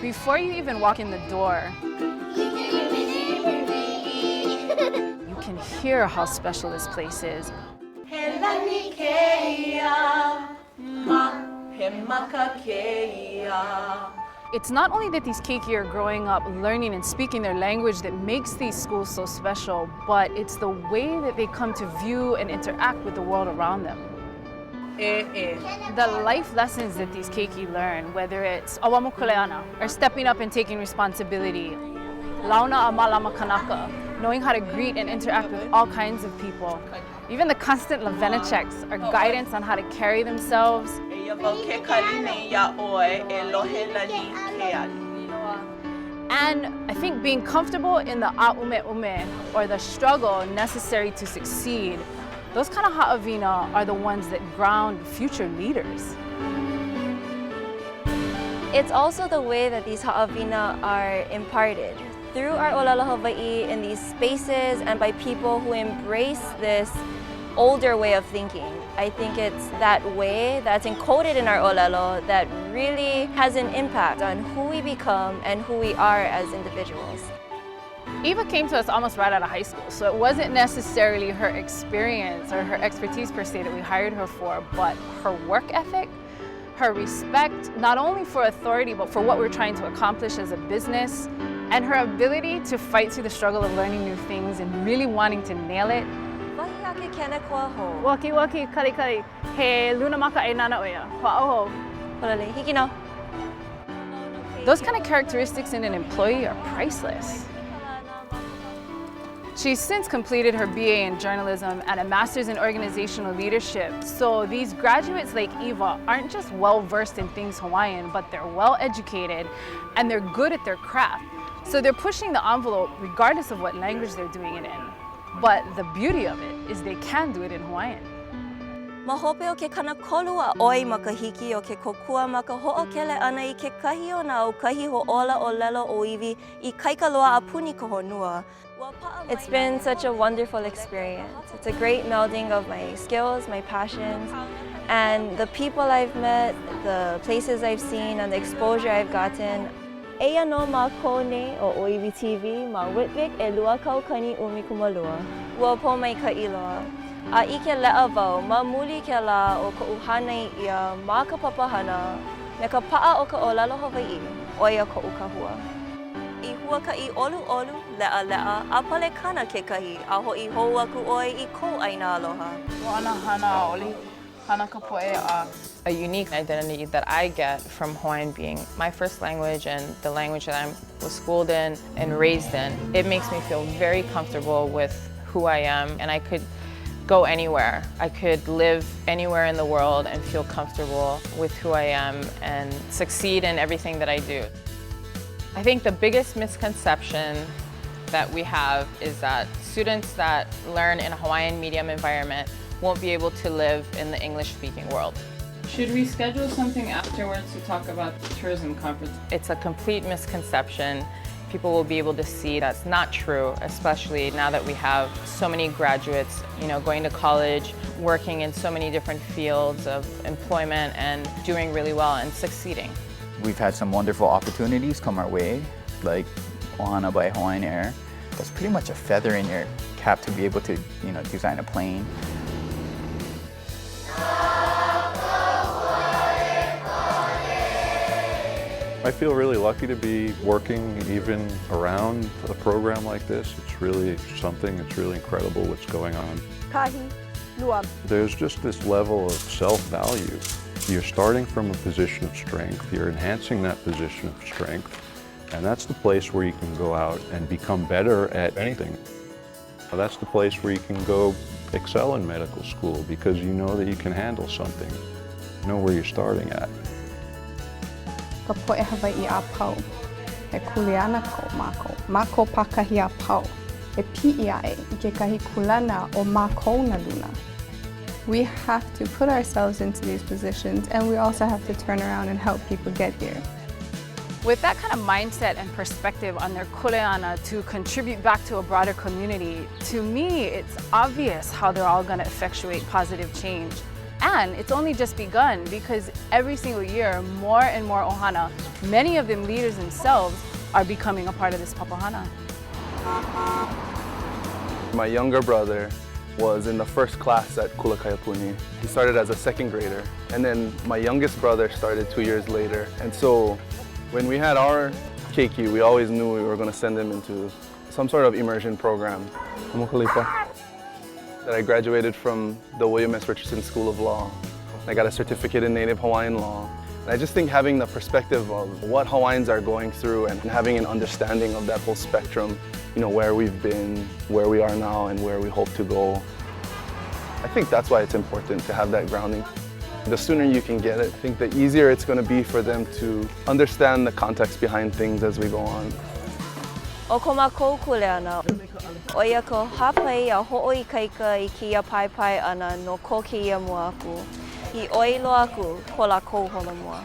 Before you even walk in the door, you can hear how special this place is. It's not only that these keiki are growing up learning and speaking their language that makes these schools so special, but it's the way that they come to view and interact with the world around them. The life lessons that these keiki learn, whether it's ʻauamo kuleana, or stepping up and taking responsibility, launa mālama kānaka, knowing how to greet and interact with all kinds of people. Even the constant lawena checks are guidance on how to carry themselves. And I think being comfortable in the ʻāʻumeʻume, or the struggle necessary to succeed, those kind of haʻawina are the ones that ground future leaders. It's also the way that these haʻawina are imparted through our ʻōlelo Hawaii in these spaces and by people who embrace this older way of thinking. I think it's that way that's encoded in our ʻōlelo that really has an impact on who we become and who we are as individuals. Eva came to us almost right out of high school, so it wasn't necessarily her experience or her expertise per se that we hired her for, but her work ethic, her respect, not only for authority, but for what we're trying to accomplish as a business, and her ability to fight through the struggle of learning new things and really wanting to nail it. Waki waki kali kali, he luna maka e nana oia, wa'oho. Those kind of characteristics in an employee are priceless. She's since completed her BA in journalism and a master's in organizational leadership. So these graduates like Eva aren't just well-versed in things Hawaiian, but they're well-educated and they're good at their craft. So they're pushing the envelope regardless of what language they're doing it in. But the beauty of it is they can do it in Hawaiian. Mahope o ke kanakolua oi makahiki o ke kokua maka ho'okele ana I ke kahi o nā kahi ho'ola o lelo o ʻiwi I kaikaloa a puni ka honua. It's been such a wonderful experience. It's a great melding of my skills, my passions, and the people I've met, the places I've seen, and the exposure I've gotten. Eia no mā kone o ʻiwi TV, mā Whitwick e lua kaukani umi kumalua. Ua po mai ka iloa. A I ke le'a wau, ma muli ke la o ka uhana ia ma ka papahana, me ka pa'a o ka ʻōlelo Hawaii, oia ko'u kahua. I huaka'i olu olu, le'a le'a, a pale kana kekahi, a ho'i hou aku oi I kou aina aloha. Ana hana oli, hana ka po'e a. A unique identity that I get from Hawaiian being my first language and the language that I was schooled in and raised in. It makes me feel very comfortable with who I am, and I could go anywhere. I could live anywhere in the world and feel comfortable with who I am and succeed in everything that I do. I think the biggest misconception that we have is that students that learn in a Hawaiian medium environment won't be able to live in the English-speaking world. Should we schedule something afterwards to talk about the tourism conference? It's a complete misconception. People will be able to see that's not true, especially now that we have so many graduates, going to college, working in so many different fields of employment and doing really well and succeeding. We've had some wonderful opportunities come our way, like ʻAha by Hawaiian Air. That's pretty much a feather in your cap to be able to, design a plane. I feel really lucky to be working even around a program like this. It's really something, it's really incredible what's going on. There's just this level of self-value. You're starting from a position of strength, you're enhancing that position of strength, and that's the place where you can go out and become better at anything. That's the place where you can go excel in medical school because you know that you can handle something. You know where you're starting at. Ka poʻe Hawaii a pau, he kuleana ko mākou, mākou pakahi a pau, e pi'i ai I kekahi kulana o mākou na luna. We have to put ourselves into these positions and we also have to turn around and help people get here. With that kind of mindset and perspective on their kuleana to contribute back to a broader community, to me it's obvious how they're all going to effectuate positive change. And it's only just begun because every single year, more and more ʻohana, many of them leaders themselves, are becoming a part of this papahana. My younger brother was in the first class at Kulakaiapuni. He started as a second grader, and then my youngest brother started 2 years later. And so when we had our keiki, we always knew we were going to send him into some sort of immersion program. That I graduated from the William S. Richardson School of Law. I got a certificate in Native Hawaiian law. And I just think having the perspective of what Hawaiians are going through and having an understanding of that whole spectrum, you know, where we've been, where we are now, and where we hope to go. I think that's why it's important to have that grounding. The sooner you can get it, I think the easier it's going to be for them to understand the context behind things as we go on. O ko mākou kuleana, o ia ko hapai a hoʻoikaika I kia paipai ana no ko kia mua aku. I oilo aku ko lākou holomua.